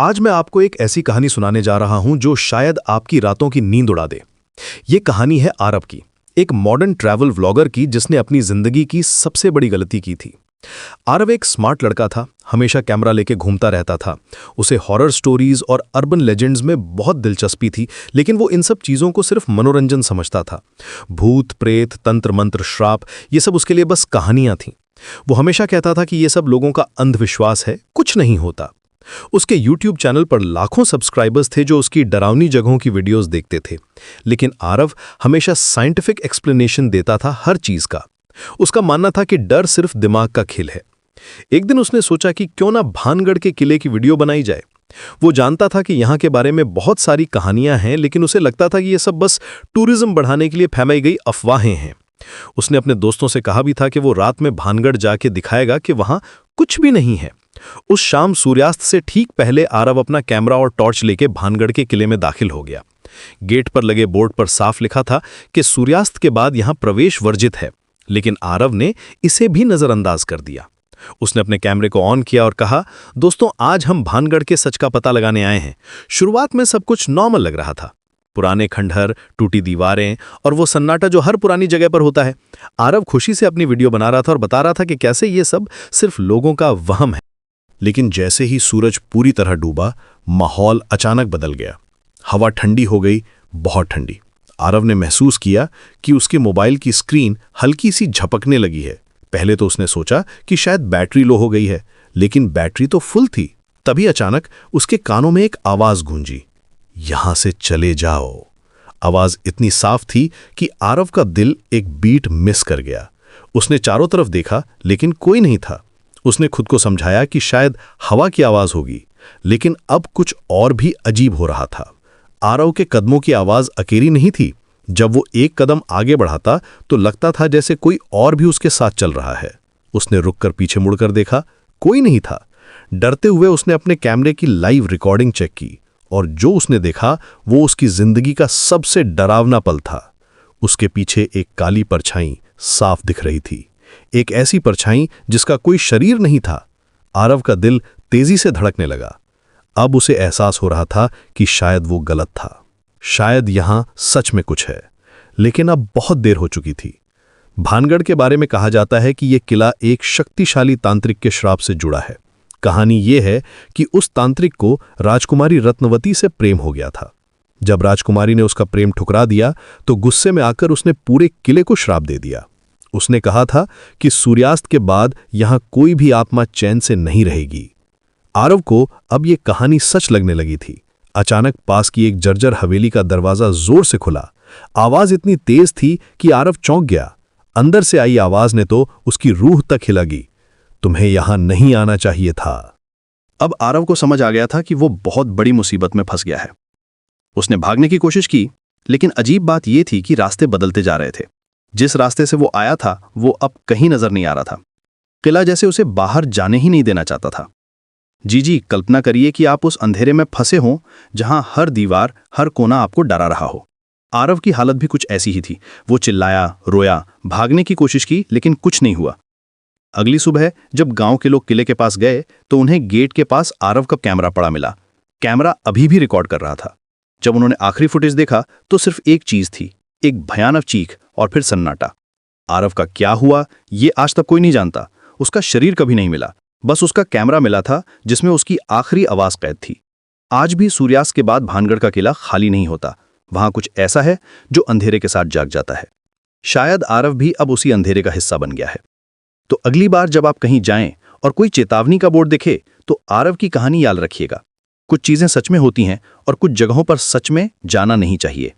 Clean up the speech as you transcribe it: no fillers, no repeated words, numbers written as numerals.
आज मैं आपको एक ऐसी कहानी सुनाने जा रहा हूं जो शायद आपकी रातों की नींद उड़ा दे। ये कहानी है आरव की, एक मॉडर्न ट्रैवल व्लॉगर की जिसने अपनी जिंदगी की सबसे बड़ी गलती की थी। आरव एक स्मार्ट लड़का था, हमेशा कैमरा लेके घूमता रहता था। उसे हॉरर स्टोरीज और अर्बन लेजेंड्स में बहुत दिलचस्पी थी, लेकिन वो इन सब चीज़ों को सिर्फ मनोरंजन समझता था। भूत, प्रेत, तंत्र मंत्र, श्राप, ये सब उसके लिए बस कहानियां थीं। वो हमेशा कहता था कि ये सब लोगों का अंधविश्वास है, कुछ नहीं होता। उसके YouTube चैनल पर लाखों सब्सक्राइबर्स थे जो उसकी डरावनी जगहों की वीडियोस देखते थे, लेकिन आरव हमेशा साइंटिफिक एक्सप्लेनेशन देता था हर चीज का। उसका मानना था कि डर सिर्फ दिमाग का खेल है। एक दिन उसने सोचा कि क्यों ना भानगढ़ के किले की वीडियो बनाई जाए। वो जानता था कि यहाँ के बारे में बहुत सारी कहानियां हैं, लेकिन उसे लगता था कि ये सब बस टूरिज्म बढ़ाने के लिए फैलाई गई अफवाहें हैं। उसने अपने दोस्तों से कहा भी था कि वो रात में भानगढ़ जाके दिखाएगा कि वहां कुछ भी नहीं है। उस शाम सूर्यास्त से ठीक पहले आरव अपना कैमरा और टॉर्च लेके भानगढ़ के किले में दाखिल हो गया। गेट पर लगे बोर्ड पर साफ लिखा था कि सूर्यास्त के बाद यहां प्रवेश वर्जित है, लेकिन आरव ने इसे भी नजरअंदाज कर दिया। उसने अपने कैमरे को ऑन किया और कहा, दोस्तों, आज हम भानगढ़ के सच का पता लगाने आए हैं। शुरुआत में सब कुछ नॉर्मल लग रहा था, पुराने खंडहर, टूटी दीवारें और वो सन्नाटा जो हर पुरानी जगह पर होता है। आरव खुशी से अपनी वीडियो बना रहा था और बता रहा था कि कैसे ये सब सिर्फ लोगों का वहम है। लेकिन जैसे ही सूरज पूरी तरह डूबा, माहौल अचानक बदल गया। हवा ठंडी हो गई, बहुत ठंडी। आरव ने महसूस किया कि उसके मोबाइल की स्क्रीन हल्की सी झपकने लगी है। पहले तो उसने सोचा कि शायद बैटरी लो हो गई है, लेकिन बैटरी तो फुल थी। तभी अचानक उसके कानों में एक आवाज गूंजी, यहां से चले जाओ। आवाज इतनी साफ थी कि आरव का दिल एक बीट मिस कर गया। उसने चारों तरफ देखा, लेकिन कोई नहीं था। उसने खुद को समझाया कि शायद हवा की आवाज होगी, लेकिन अब कुछ और भी अजीब हो रहा था। आरव के कदमों की आवाज अकेली नहीं थी। जब वो एक कदम आगे बढ़ाता तो लगता था जैसे कोई और भी उसके साथ चल रहा है। उसने रुककर पीछे मुड़कर देखा, कोई नहीं था। डरते हुए उसने अपने कैमरे की लाइव रिकॉर्डिंग चेक की, और जो उसने देखा वो उसकी जिंदगी का सबसे डरावना पल था। उसके पीछे एक काली परछाई साफ दिख रही थी, एक ऐसी परछाई जिसका कोई शरीर नहीं था। आरव का दिल तेजी से धड़कने लगा। अब उसे एहसास हो रहा था कि शायद वो गलत था, शायद यहां सच में कुछ है। लेकिन अब बहुत देर हो चुकी थी। भानगढ़ के बारे में कहा जाता है कि यह किला एक शक्तिशाली तांत्रिक के श्राप से जुड़ा है। कहानी यह है कि उस तांत्रिक को राजकुमारी रत्नवती से प्रेम हो गया था। जब राजकुमारी ने उसका प्रेम ठुकरा दिया तो गुस्से में आकर उसने पूरे किले को श्राप दे दिया। उसने कहा था कि सूर्यास्त के बाद यहां कोई भी आत्मा चैन से नहीं रहेगी। आरव को अब यह कहानी सच लगने लगी थी। अचानक पास की एक जर्जर हवेली का दरवाजा जोर से खुला। आवाज इतनी तेज थी कि आरव चौंक गया। अंदर से आई आवाज ने तो उसकी रूह तक हिलगी। तुम्हें यहां नहीं आना चाहिए था। अब आरव को समझ आ गया था कि वो बहुत बड़ी मुसीबत में फंस गया है। उसने भागने की कोशिश की, लेकिन अजीब बात यह थी कि रास्ते बदलते जा रहे थे। जिस रास्ते से वो आया था वो अब कहीं नजर नहीं आ रहा था। किला जैसे उसे बाहर जाने ही नहीं देना चाहता था। जी, कल्पना करिए कि आप उस अंधेरे में फंसे हों जहां हर दीवार, हर कोना आपको डरा रहा हो। आरव की हालत भी कुछ ऐसी ही थी। वो चिल्लाया, रोया, भागने की कोशिश की, लेकिन कुछ नहीं हुआ। अगली सुबह जब गांव के लोग किले के पास गए तो उन्हें गेट के पास आरव का कैमरा पड़ा मिला। कैमरा अभी भी रिकॉर्ड कर रहा था। जब उन्होंने आखिरी फुटेज देखा तो सिर्फ एक चीज थी, एक भयानक चीख और फिर सन्नाटा। आरव का क्या हुआ ये आज तक कोई नहीं जानता। उसका शरीर कभी नहीं मिला, बस उसका कैमरा मिला था जिसमें उसकी आखिरी आवाज कैद थी। आज भी सूर्यास्त के बाद भानगढ़ का किला खाली नहीं होता। वहां कुछ ऐसा है जो अंधेरे के साथ जाग जाता है। शायद आरव भी अब उसी अंधेरे का हिस्सा बन गया है। तो अगली बार जब आप कहीं जाएं और कोई चेतावनी का बोर्ड दिखे तो आरव की कहानी याद रखिएगा। कुछ चीजें सच में होती हैं और कुछ जगहों पर सच में जाना नहीं चाहिए।